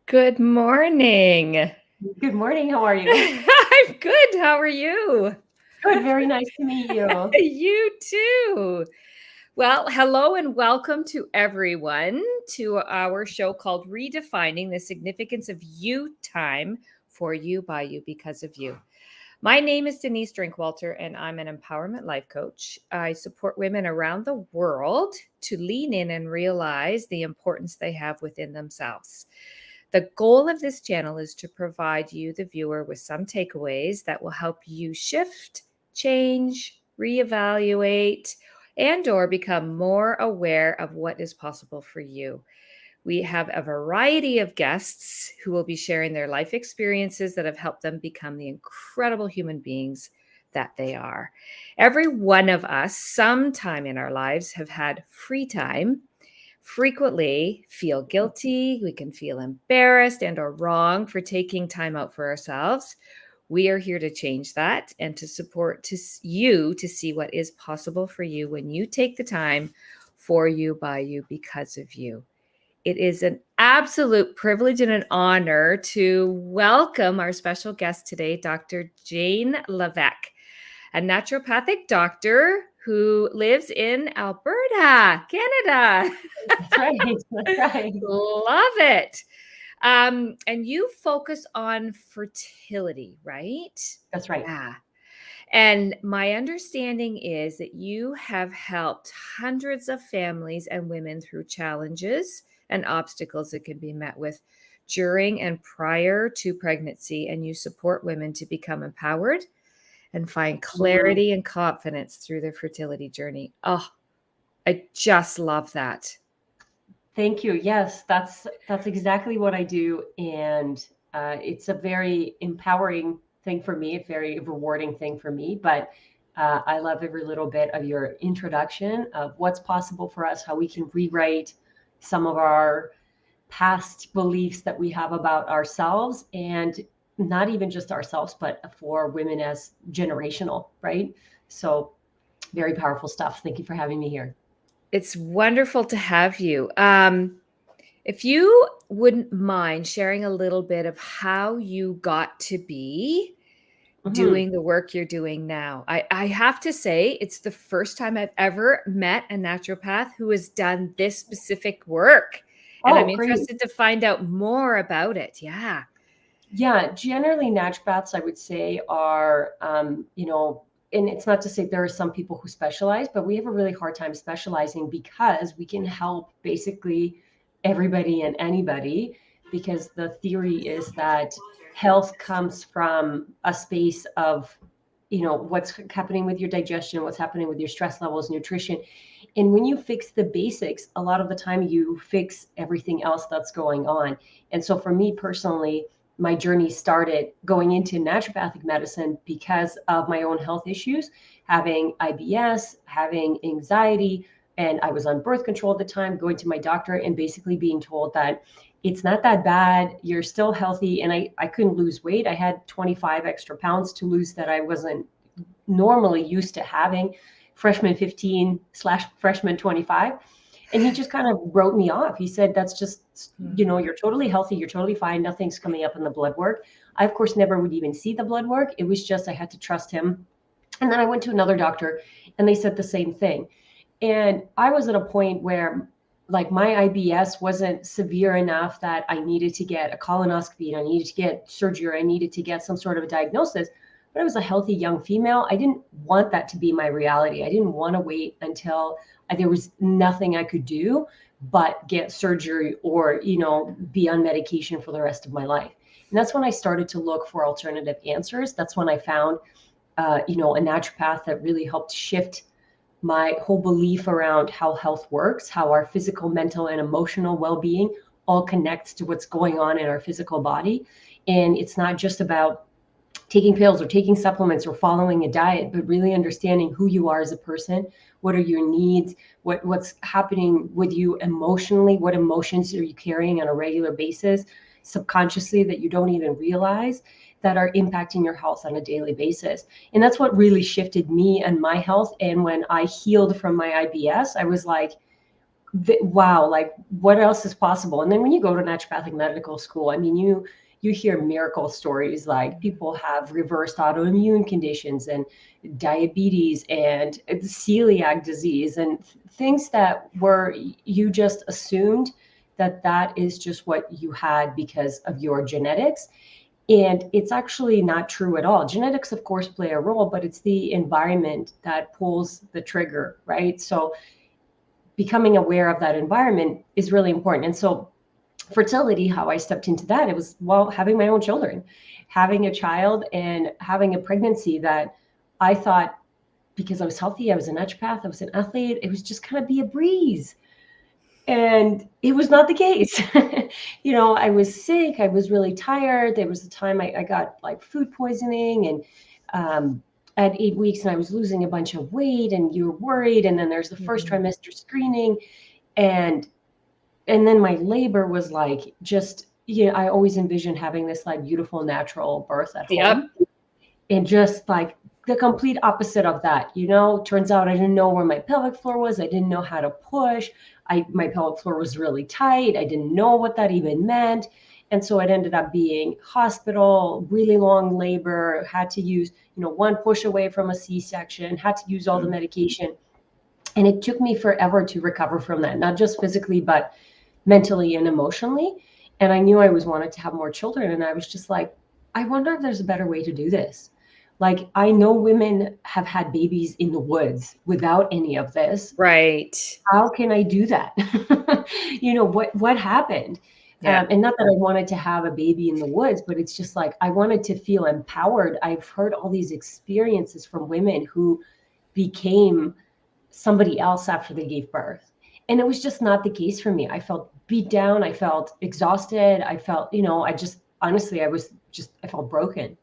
Good morning. Good morning. How are you? I'm good. How are you? Good. Very nice to meet you. You too. Well, hello and welcome to everyone to our show called Redefining the Significance of You Time for You, by You, because of you. My name is Denise Drinkwalter, and I'm an empowerment life coach. I support women around the world to lean in and realize the importance they have within themselves. The goal of this channel is to provide you, the viewer, with some takeaways that will help you shift, change, reevaluate, and or become more aware of what is possible for you. We have a variety of guests who will be sharing their life experiences that have helped them become the incredible human beings that they are. Every one of us, sometime in our lives, have had free time, frequently feel guilty, we can feel embarrassed and or wrong for taking time out for ourselves. We are here to change that and to support you to see what is possible for you when you take the time for you, by you, because of you. It is an absolute privilege and an honor to welcome our special guest today, Dr. Jane Levesque, a naturopathic doctor who lives in Alberta, Canada. That's right. That's right. Love it. And you focus on fertility, right? That's right. Yeah. And my understanding is that you have helped hundreds of families and women through challenges and obstacles that can be met with during and prior to pregnancy. And you support women to become empowered and find clarity and confidence through their fertility journey. Oh, I just love that. Thank you. Yes, that's exactly what I do, and it's a very empowering thing for me. A very rewarding thing for me. But I love every little bit of your introduction of what's possible for us, how we can rewrite some of our past beliefs that we have about ourselves, and not even just ourselves, but for women as generational, right? So very powerful stuff. Thank you for having me here. It's wonderful to have you. If you wouldn't mind sharing a little bit of how you got to be Mhm. doing the work you're doing now. I have to say, it's the first time I've ever met a naturopath who has done this specific work. And I'm Oh, great. interested to find out more about it. Yeah. Yeah, generally naturopaths, I would say, are, and it's not to say there are some people who specialize, but we have a really hard time specializing because we can help basically everybody and anybody, because the theory is that health comes from a space of, what's happening with your digestion, what's happening with your stress levels, nutrition. And when you fix the basics, a lot of the time you fix everything else that's going on. And so for me personally, my journey started going into naturopathic medicine because of my own health issues, having IBS, having anxiety, and I was on birth control at the time, going to my doctor and basically being told that it's not that bad, you're still healthy. And I couldn't lose weight. I had 25 extra pounds to lose that I wasn't normally used to having, freshman 15 / freshman 25. And he just kind of wrote me off. He said, that's just, you're totally healthy. You're totally fine. Nothing's coming up in the blood work. I, of course, never would even see the blood work. It was just, I had to trust him. And then I went to another doctor and they said the same thing. And I was at a point where like my IBS wasn't severe enough that I needed to get a colonoscopy and I needed to get surgery. I needed to get some sort of a diagnosis. But I was a healthy young female. I didn't want that to be my reality. I didn't want to wait until there was nothing I could do but get surgery or, be on medication for the rest of my life. And that's when I started to look for alternative answers. That's when I found, a naturopath that really helped shift my whole belief around how health works, how our physical, mental, and emotional well-being all connects to what's going on in our physical body. And it's not just about taking pills or taking supplements or following a diet, but really understanding who you are as a person. What are your needs? What's happening with you emotionally? What emotions are you carrying on a regular basis, subconsciously, that you don't even realize, that are impacting your health on a daily basis? And that's what really shifted me and my health. And when I healed from my IBS, I was like, wow, like what else is possible? And then when you go to naturopathic medical school, I mean, you hear miracle stories, like people have reversed autoimmune conditions and diabetes and celiac disease and things that were, you just assumed that that is just what you had because of your genetics. And it's actually not true at all. Genetics, of course, play a role, but it's the environment that pulls the trigger, right? So becoming aware of that environment is really important. And so fertility, how I stepped into that, it was, well, having my own children, having a child and having a pregnancy that I thought, because I was healthy, I was a naturopath, I was an athlete, it was just kind of be a breeze. And it was not the case. I was sick, I was really tired. There was a time I got like food poisoning, and at 8 weeks, and I was losing a bunch of weight, and you're worried. And then there's the first Mhm. trimester screening, and then my labor was like, just, I always envisioned having this like beautiful natural birth at Yep. home, and just like the complete opposite of that. Turns out I didn't know where my pelvic floor was. I didn't know how to push. My pelvic floor was really tight. I didn't know what that even meant. And so it ended up being hospital, really long labor, had to use, one push away from a C-section, had to use all the medication. And it took me forever to recover from that, not just physically, but mentally and emotionally. And I knew I was wanted to have more children. And I was just like, I wonder if there's a better way to do this. Like, I know women have had babies in the woods without any of this. Right. How can I do that? What happened? Yeah. And not that I wanted to have a baby in the woods, but it's just like I wanted to feel empowered. I've heard all these experiences from women who became somebody else after they gave birth. And it was just not the case for me. I felt beat down. I felt exhausted. I felt, I just, honestly, I felt broken.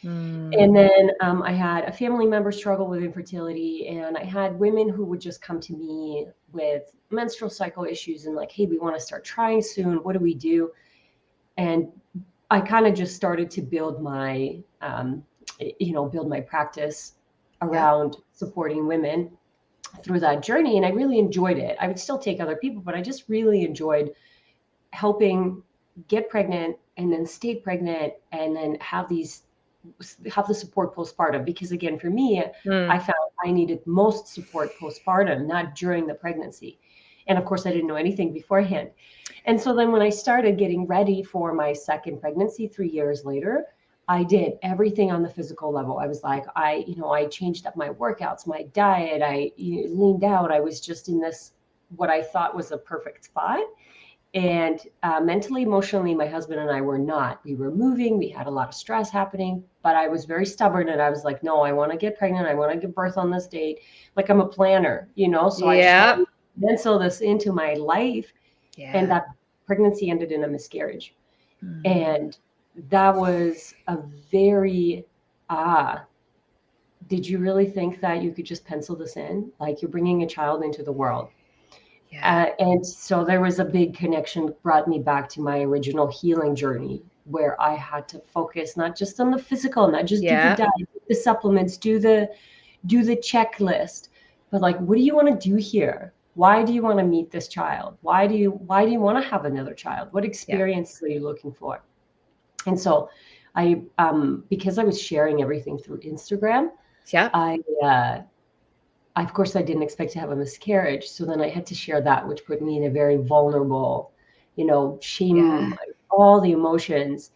And Mm. then I had a family member struggle with infertility, and I had women who would just come to me with menstrual cycle issues and like, hey, we want to start trying soon. What do we do? And I kind of just started to build my practice Yep. around supporting women through that journey. And I really enjoyed it. I would still take other people, but I just really enjoyed helping get pregnant and then stay pregnant and then have the support postpartum. Because again, for me, I Mm. found I needed most support postpartum, not during the pregnancy. And of course, I didn't know anything beforehand. And so then when I started getting ready for my second pregnancy 3 years later, I did everything on the physical level. I was like, I changed up my workouts, my diet. I leaned out. I was just in this, what I thought was a perfect spot. And mentally, emotionally, my husband and I were not. We were moving. We had a lot of stress happening, but I was very stubborn, and I was like, no, I want to get pregnant. I want to give birth on this date. Like, I'm a planner, so I just want Yep. to pencil this into my life. And Yeah. that pregnancy ended in a miscarriage. Mm. And that was a very, ah, did you really think that you could just pencil this in? Like, you're bringing a child into the world. Yeah. And so there was a big connection, brought me back to my original healing journey, where I had to focus not just on the physical, not just do the Yeah. diet, do the supplements, do the checklist, but like, what do you want to do here? Why do you want to meet this child? Why do you want to have another child? What Yeah. experiences are you looking for? And so because I was sharing everything through Instagram, Yep. I of course, I didn't expect to have a miscarriage. So then I had to share that, which put me in a very vulnerable, Yeah. shame, all the emotions.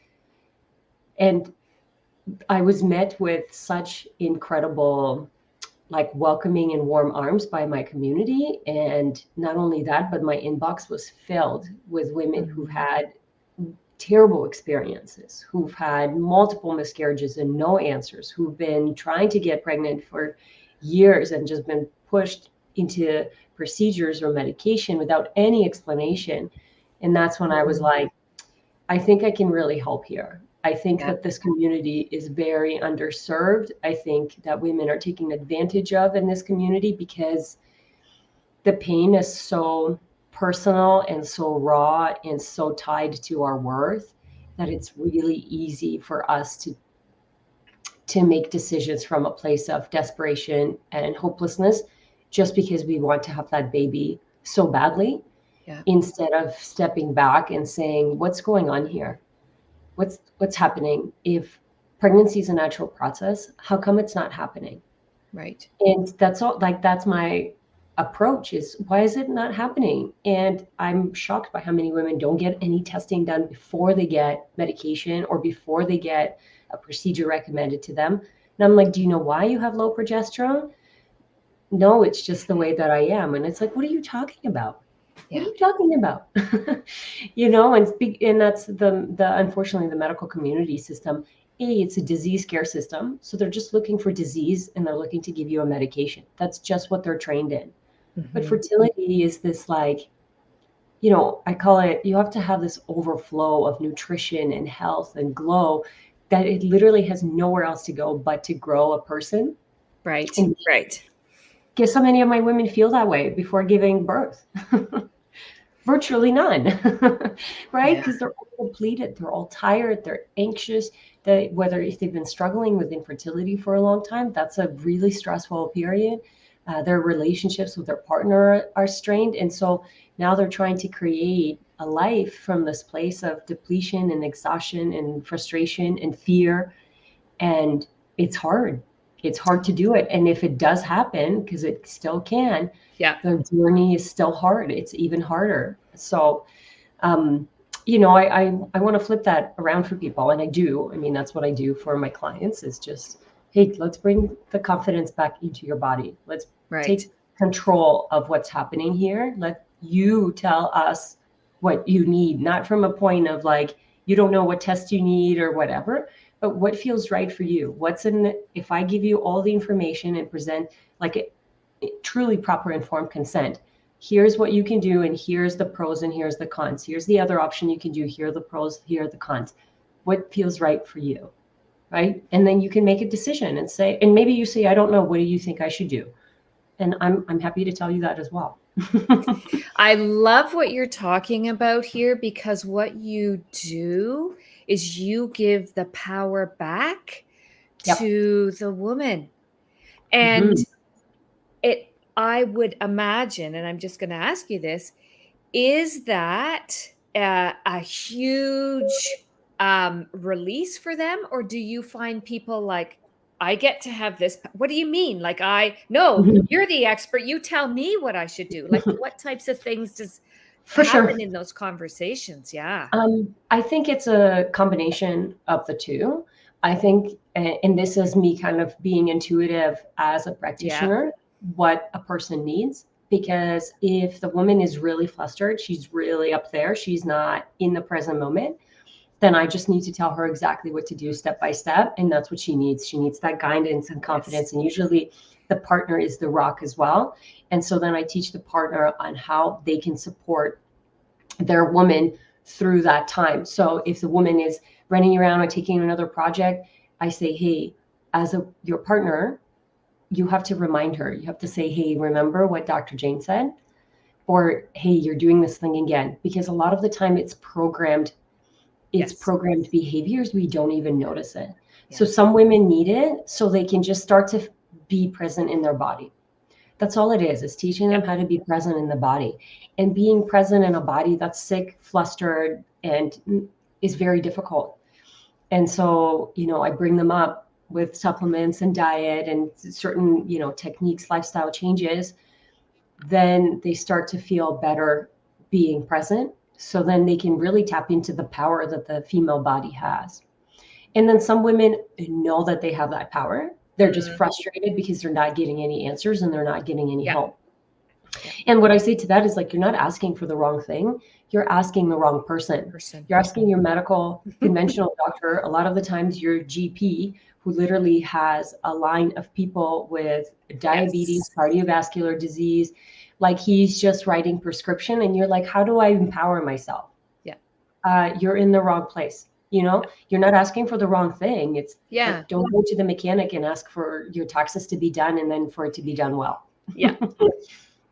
And I was met with such incredible, like, welcoming and warm arms by my community. And not only that, but my inbox was filled with women who've Mm. had terrible experiences, who've had multiple miscarriages and no answers, who've been trying to get pregnant for years and just been pushed into procedures or medication without any explanation. And that's when I was Mm. like, I think I can really help here. I think Yeah. that this community is very underserved. I think that women are taken advantage of in this community because the pain is so personal and so raw and so tied to our worth that it's really easy for us to make decisions from a place of desperation and hopelessness just because we want to have that baby so badly, Yeah. instead of stepping back and saying, what's going on here? What's happening? If pregnancy is a natural process, how come it's not happening? Right. And that's all, like, that's my approach, is why is it not happening? And I'm shocked by how many women don't get any testing done before they get medication or before they get a procedure recommended to them. And I'm like, do you know why you have low progesterone? No, it's just the way that I am. And it's like, what are you talking about? What are Yeah. you talking about? And that's the unfortunately the medical community system. It's a disease care system, so they're just looking for disease and they're looking to give you a medication. That's just what they're trained in. But Hmm. fertility is this, like, I call it, you have to have this overflow of nutrition and health and glow that it literally has nowhere else to go but to grow a person. Right. And Right. guess how many of my women feel that way before giving birth? Virtually none, right? Yeah. Because they're all depleted, they're all tired, they're anxious. Whether if they've been struggling with infertility for a long time, that's a really stressful period. Their relationships with their partner are strained, and so now they're trying to create a life from this place of depletion and exhaustion and frustration and fear, and it's hard. It's hard to do it, and if it does happen, because it still can, Yeah. the journey is still hard. It's even harder. So, um, I want to flip that around for people, and I do. I mean, that's what I do for my clients, is just, hey, let's bring the confidence back into your body. Let's Right. take control of what's happening here. Let you tell us what you need, not from a point of like, you don't know what test you need or whatever, but what feels right for you. If I give you all the information and present like truly proper informed consent, here's what you can do, and here's the pros and here's the cons, here's the other option you can do, here are the pros, here are the cons, what feels right for you, right? And then you can make a decision and say, and maybe you say, I don't know, what do you think I should do? And I'm happy to tell you that as well. I love what you're talking about here, because what you do is you give the power back Yep. to the woman. And Hmm. I would imagine, and I'm just going to ask you this, is that a huge release for them? Or do you find people like, I get to have this? What do you mean? Like, no, you're the expert. You tell me what I should do. Like, what types of things does For sure. happen in those conversations? Yeah. I think it's a combination of the two. I think, and this is me kind of being intuitive as a Yeah. practitioner, what a person needs. Because if the woman is really flustered, she's really up there, she's not in the present moment, then I just need to tell her exactly what to do step by step. And that's what she needs. She needs that guidance and Yes. confidence. And usually the partner is the rock as well. And so then I teach the partner on how they can support their woman through that time. So if the woman is running around or taking another project, I say, hey, your partner, you have to remind her. You have to say, hey, remember what Dr. Jane said? Or hey, you're doing this thing again. Because a lot of the time it's Yes. programmed behaviors, we don't even notice it. So Yeah. some women need it so they can just start to be present in their body. That's all it is teaching Yeah. them how to be present in the body. And being present in a body that's sick, flustered, and is very difficult. And so, I bring them up with supplements and diet and certain, techniques, lifestyle changes. Then they start to feel better being present. So then they can really tap into the power that the female body has. And then some women know that they have that power. They're just Mm, frustrated because they're not getting any answers and they're not getting any yeah. help. Yeah. And what I say to that is, like, you're not asking for the wrong thing. You're asking the wrong person. Person. You're asking your medical conventional doctor. A lot of the times your GP, who literally has a line of people with diabetes, Yes. cardiovascular disease, like he's just writing prescription. And you're like, how do I empower myself? Yeah. You're in the wrong place. You're not asking for the wrong thing. It's Yeah. like, don't go to the mechanic and ask for your taxes to be done and then for it to be done well. Yeah.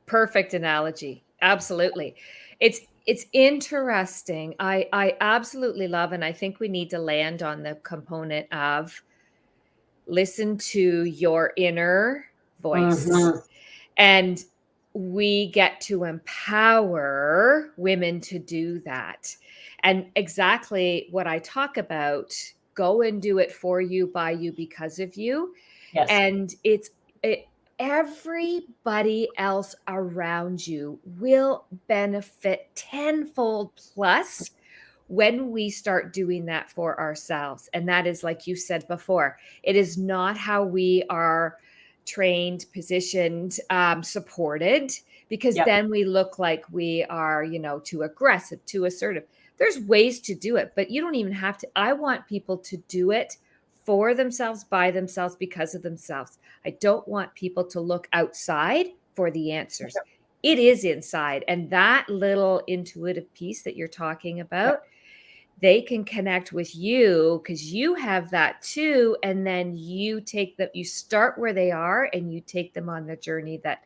Perfect analogy. Absolutely. It's interesting. I absolutely love, and I think we need to land on the component of listen to your inner voice. Mhm. And we get to empower women to do that. And exactly what I talk about, go and do it for you, by you, because of you. Yes. And everybody else around you will benefit tenfold plus when we start doing that for ourselves. And that is, like you said before, it is not how we are trained, positioned, supported, because Yep. then we look like we are, too aggressive, too assertive. There's ways to do it, but you don't even have to. I want people to do it for themselves, by themselves, because of themselves. I don't want people to look outside for the answers. It is inside. And that little intuitive piece that you're talking about, Yep. they can connect with you because you have that too. And then you take them, you start where they are and you take them on the journey that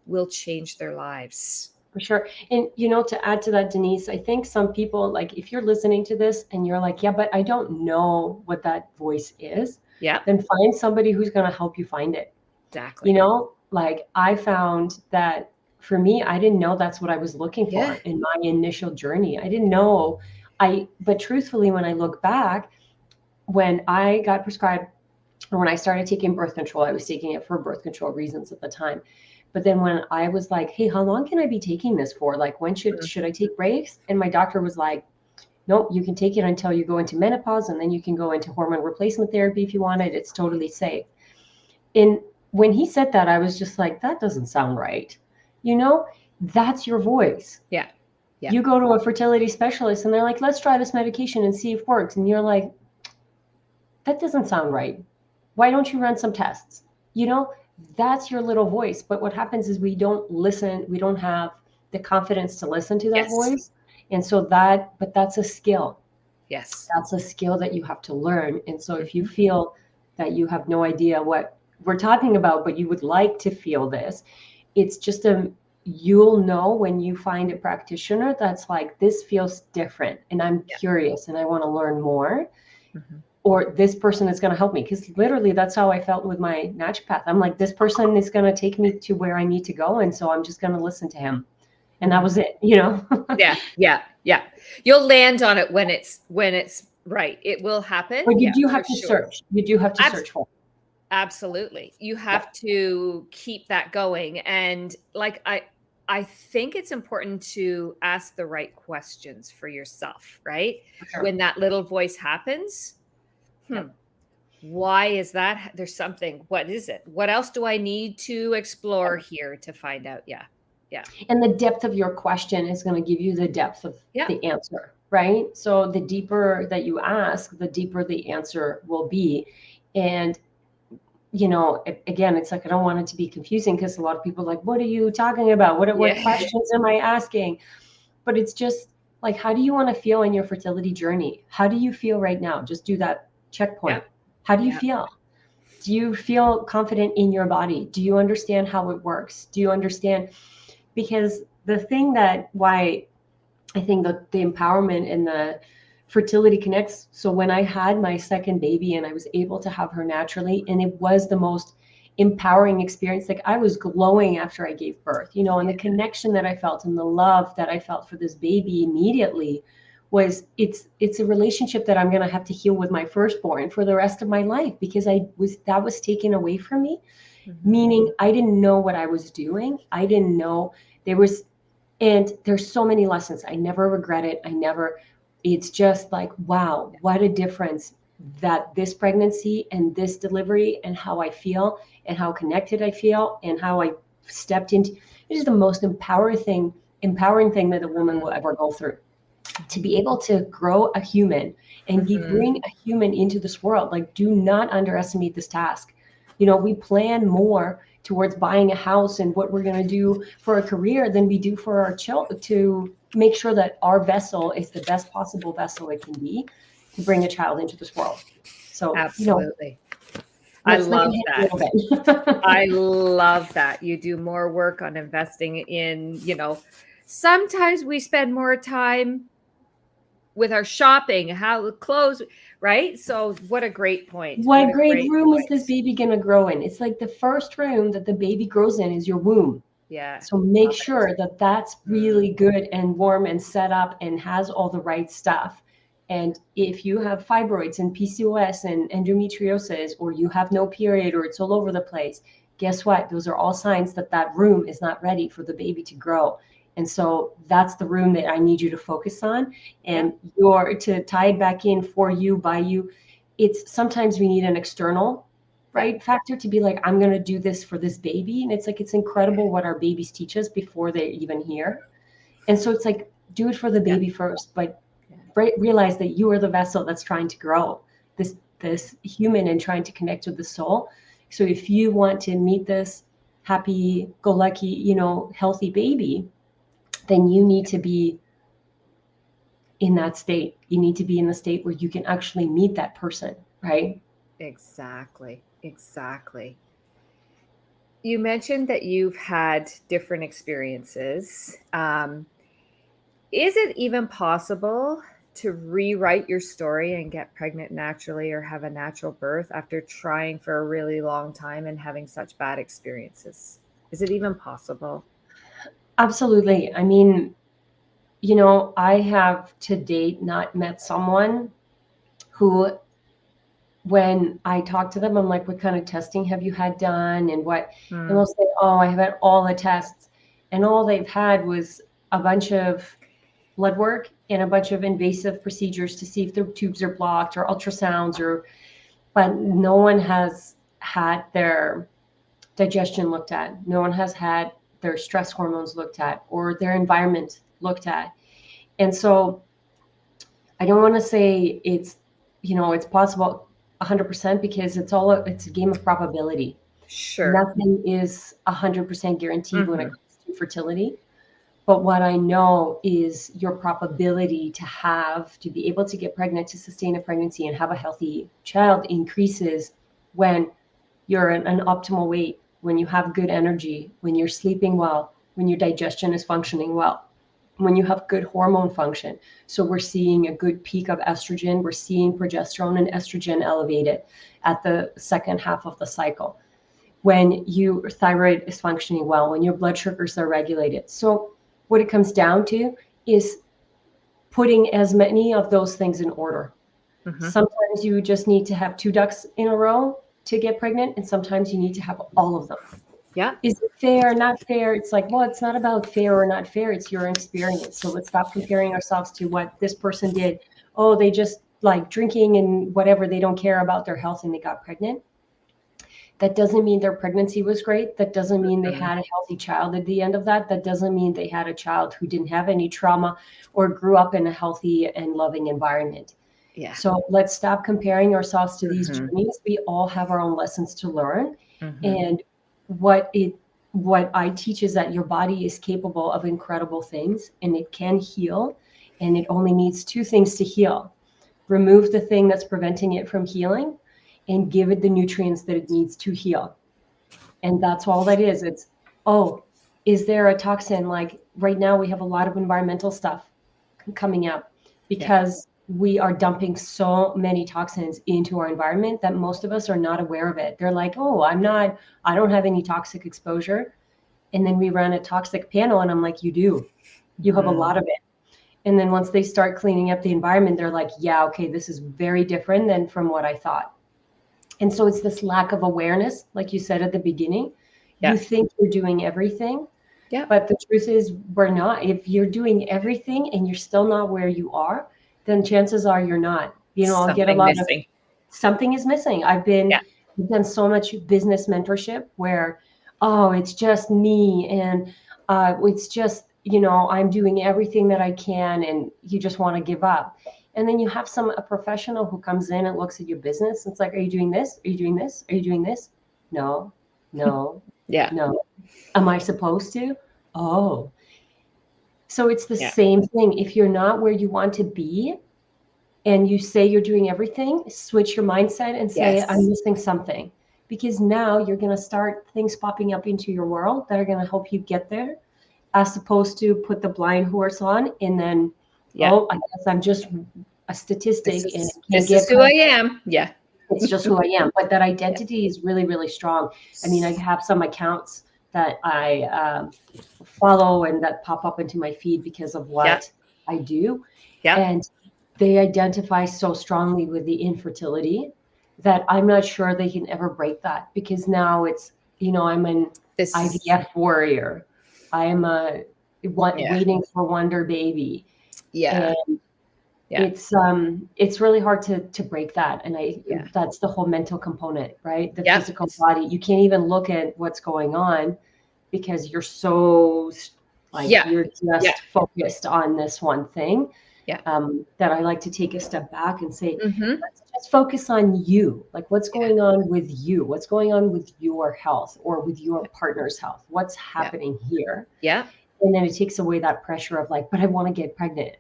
will change their lives. For sure. And, to add to that, Denise, I think some people, like, if you're listening to this and you're like, yeah, but I don't know what that voice is, Yeah, then find somebody who's going to help you find it. exactly. Like I found that for me, I didn't know that's what I was looking Yeah. for in my initial journey. I didn't know. But truthfully, when I look back, when I got prescribed, or when I started taking birth control, I was taking it for birth control reasons at the time. But then when I was like, hey, how long can I be taking this for? Like, when should I take breaks? And my doctor was like, nope, you can take it until you go into menopause, and then you can go into hormone replacement therapy if you want it. It's totally safe. And when he said that, I was just like, that doesn't sound right. That's your voice. Yeah. Yeah. You go to a fertility specialist and they're like, let's try this medication and see if it works. And you're like, that doesn't sound right. Why don't you run some tests? That's your little voice. But what happens is we don't listen. We don't have the confidence to listen to that Yes. voice. And so but that's a skill. Yes. That's a skill that you have to learn. And so if you feel that you have no idea what we're talking about, but you would like to feel this, it's just you'll know when you find a practitioner that's like, this feels different and I'm curious and I want to learn more. Or this person is going to help me, because literally that's how I felt with my naturopath. I'm like, this person is going to take me to where I need to go, and so I'm just going to listen to him, and that was it. Yeah. You'll land on it when it's right. It will happen. But you do have for to sure. search. You do have to search for it. Absolutely. You have to keep that going. And like, I think it's important to ask the right questions for yourself, right? Sure. When that little voice happens, why is that? There's something. What is it? What else do I need to explore here to find out? Yeah. And the depth of your question is going to give you the depth of the answer, right? So the deeper that you ask, the deeper the answer will be. And again, it's like, I don't want it to be confusing, because a lot of people are like, what are you talking about? What questions am I asking? But it's just like, how do you want to feel in your fertility journey? How do you feel right now? Just do that checkpoint. How do you feel? Do you feel confident in your body? Do you understand how it works? Do you understand? Because the thing why I think the empowerment and the fertility connects. So when I had my second baby and I was able to have her naturally, and it was the most empowering experience. Like, I was glowing after I gave birth, and the connection that I felt and the love that I felt for this baby immediately was, it's a relationship that I'm going to have to heal with my firstborn for the rest of my life, because that was taken away from me, meaning I didn't know what I was doing. I didn't know and there's so many lessons. I never regret it. It's just like, wow, what a difference that this pregnancy and this delivery, and how I feel and how connected I feel and how I stepped into. It is the most empowering thing that a woman will ever go through. To be able to grow a human and bring a human into this world. Like, do not underestimate this task. We plan more towards buying a house and what we're going to do for a career than we do for our children, to make sure that our vessel is the best possible vessel it can be to bring a child into this world. So, absolutely. I love that. I love that. You do more work on investing in, sometimes we spend more time with our shopping, how clothes, right? So what a great point. What great room is this baby going to grow in? It's like the first room that the baby grows in is your womb. Yeah. So make Love it. sure that that's really good and warm and set up and has all the right stuff. And if you have fibroids and PCOS and endometriosis, or you have no period, or it's all over the place, guess what? Those are all signs that that room is not ready for the baby to grow. And so that's the room that I need you to focus on. And your, to tie it back in, for you, by you, it's sometimes we need an external, right, factor to be like, I'm going to do this for this baby. And it's like, it's incredible what our babies teach us before they're even here. And so it's like, do it for the baby first, but realize that you are the vessel that's trying to grow this human and trying to connect with the soul. So if you want to meet this happy go lucky, you know, healthy baby, then you need to be in that state. You need to be in the state where you can actually meet that person, right? Exactly. Exactly. You mentioned that you've had different experiences. Is it even possible to rewrite your story and get pregnant naturally or have a natural birth after trying for a really long time and having such bad experiences? Is it even possible? Absolutely. I mean, you know, I have to date not met someone who, when I talk to them, I'm like, what kind of testing have you had done? And what, and they'll say, oh, I have had all the tests. And all they've had was a bunch of blood work and a bunch of invasive procedures to see if their tubes are blocked, or ultrasounds, or, but no one has had their digestion looked at. No one has had their stress hormones looked at, or their environment looked at. And so I don't want to say it's, you know, it's possible 100%, because it's a game of probability. Sure. Nothing is 100% guaranteed when it comes to fertility. But what I know is your probability to be able to get pregnant, to sustain a pregnancy and have a healthy child, increases when you're an optimal weight, when you have good energy, when you're sleeping well, when your digestion is functioning well, when you have good hormone function. So we're seeing a good peak of estrogen. We're seeing progesterone and estrogen elevated at the second half of the cycle. When your thyroid is functioning well, when your blood sugars are regulated. So what it comes down to is putting as many of those things in order. Sometimes you just need to have 2 ducks in a row to get pregnant, and sometimes you need to have all of them. Yeah. Is it fair, not fair? It's like, well, it's not about fair or not fair. It's your experience. So let's stop comparing ourselves to what this person did. Oh, they just like drinking and whatever. They don't care about their health and they got pregnant. That doesn't mean their pregnancy was great. That doesn't mean they had a healthy child at the end of that. That doesn't mean they had a child who didn't have any trauma or grew up in a healthy and loving environment. Yeah. So let's stop comparing ourselves to these journeys. We all have our own lessons to learn. And what I teach is that your body is capable of incredible things, and it can heal, and it only needs 2 things to heal. Remove the thing that's preventing it from healing, and give it the nutrients that it needs to heal. And that's all that is. It's, oh, is there a toxin? Like right now we have a lot of environmental stuff coming up because we are dumping so many toxins into our environment that most of us are not aware of it. They're like, oh, I don't have any toxic exposure. And then we run a toxic panel and I'm like, you do. You have a lot of it. And then once they start cleaning up the environment, they're like, yeah, okay, this is very different than from what I thought. And so it's this lack of awareness, like you said at the beginning. You think you're doing everything, but the truth is we're not. If you're doing everything and you're still not where you are, then chances are you're not. You know, I'll get a lot of something is missing. I've done so much business mentorship where, oh, it's just me, and it's just, you know, I'm doing everything that I can, and you just want to give up. And then you have a professional who comes in and looks at your business. And it's like, are you doing this? Are you doing this? Are you doing this? No. No. Am I supposed to? Oh. So it's the same thing. If you're not where you want to be and you say you're doing everything, switch your mindset and say, I'm missing something. Because now you're going to start things popping up into your world that are going to help you get there, as opposed to put the blind horse on and then, oh, I guess I'm just a statistic. This is who I am. It's just who I am. But that identity is really, really strong. I mean, I have some accounts that I follow and that pop up into my feed because of Yeah. what I do. Yeah. And they identify so strongly with the infertility that I'm not sure they can ever break that, because now it's, I'm an This. IVF warrior. I'm a Yeah. waiting for wonder baby. Yeah. And Yeah. it's really hard to break that. And Yeah. that's the whole mental component, right? The Yep. physical body. You can't even look at what's going on because you're so like Yeah. you're Yeah. just focused on this one thing. Yeah. That I like to take a step back and say, Mm-hmm. let's just focus on you. Like, what's Yeah. going on with you? What's going on with your health or with your partner's health? What's Yeah. happening here? Yeah. And then it takes away that pressure of like, but I want to get pregnant.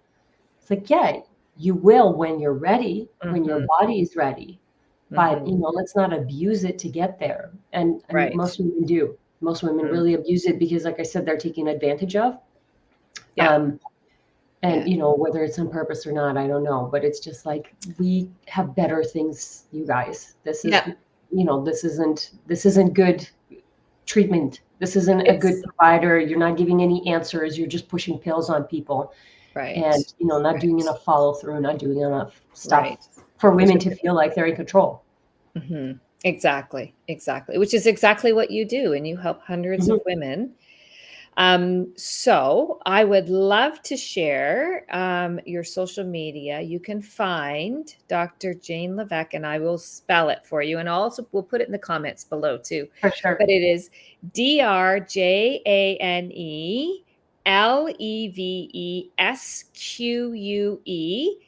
It's like, yeah, you will when you're ready, when your Mm-hmm. body is ready. But Mm-hmm. let's not abuse it to get there. And Right. most women do. Most women Mm. really abuse it because, like I said, they're taken advantage of. Yeah. Um, Yeah. and whether it's on purpose or not, I don't know. But it's just like, we have better things, you guys. This is, Yeah. this isn't good treatment. This isn't a good It's provider. You're not giving any answers. You're just pushing pills on people, right. and not doing Right. enough follow through, not doing enough stuff Right. for Which women to feel like they're in control. hmm Exactly. Exactly. Which is exactly what you do. And you help hundreds Mhm. of women. So I would love to share your social media. You can find Dr. Jane Levesque, and I will spell it for you. And also we'll put it in the comments below too. For sure. But it is DrJaneLevesque.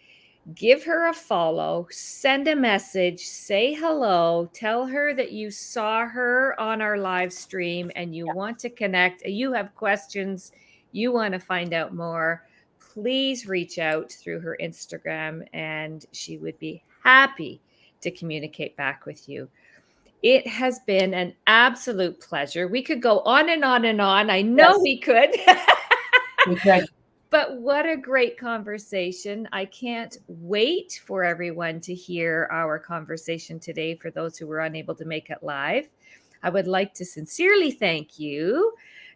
Give her a follow, send a message, say hello, tell her that you saw her on our live stream and you want to connect, you have questions, you want to find out more. Please reach out through her Instagram and she would be happy to communicate back with you. It has been an absolute pleasure. We could go on and on and on. I know Yes, we could. we could. But what a great conversation. I can't wait for everyone to hear our conversation today for those who were unable to make it live. I would like to sincerely thank you,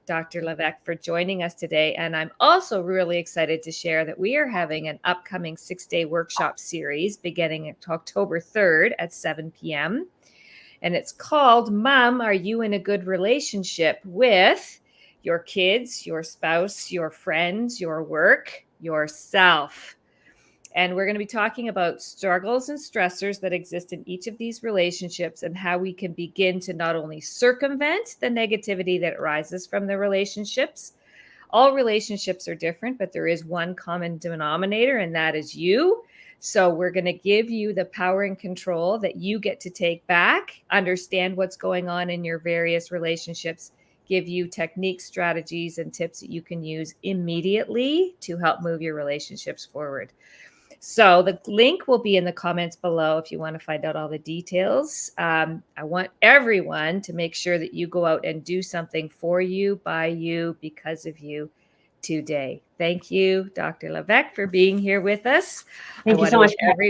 Dr. Levesque, for joining us today. And I'm also really excited to share that we are having an upcoming 6-day workshop series beginning October 3rd at 7 p.m. And it's called Mom, Are You in a Good Relationship with Your Kids, Your Spouse, Your Friends, Your Work, Yourself? And we're going to be talking about struggles and stressors that exist in each of these relationships and how we can begin to not only circumvent the negativity that arises from the relationships. All relationships are different, but there is one common denominator, and that is you. So we're going to give you the power and control that you get to take back, understand what's going on in your various relationships, give you techniques, strategies, and tips that you can use immediately to help move your relationships forward. So the link will be in the comments below if you want to find out all the details. I want everyone to make sure that you go out and do something for you, by you, because of you today. Thank you, Dr. Levesque, for being here with us. I Thank you want so to much wish for having me.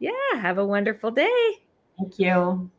everyone, have a wonderful day. Thank you.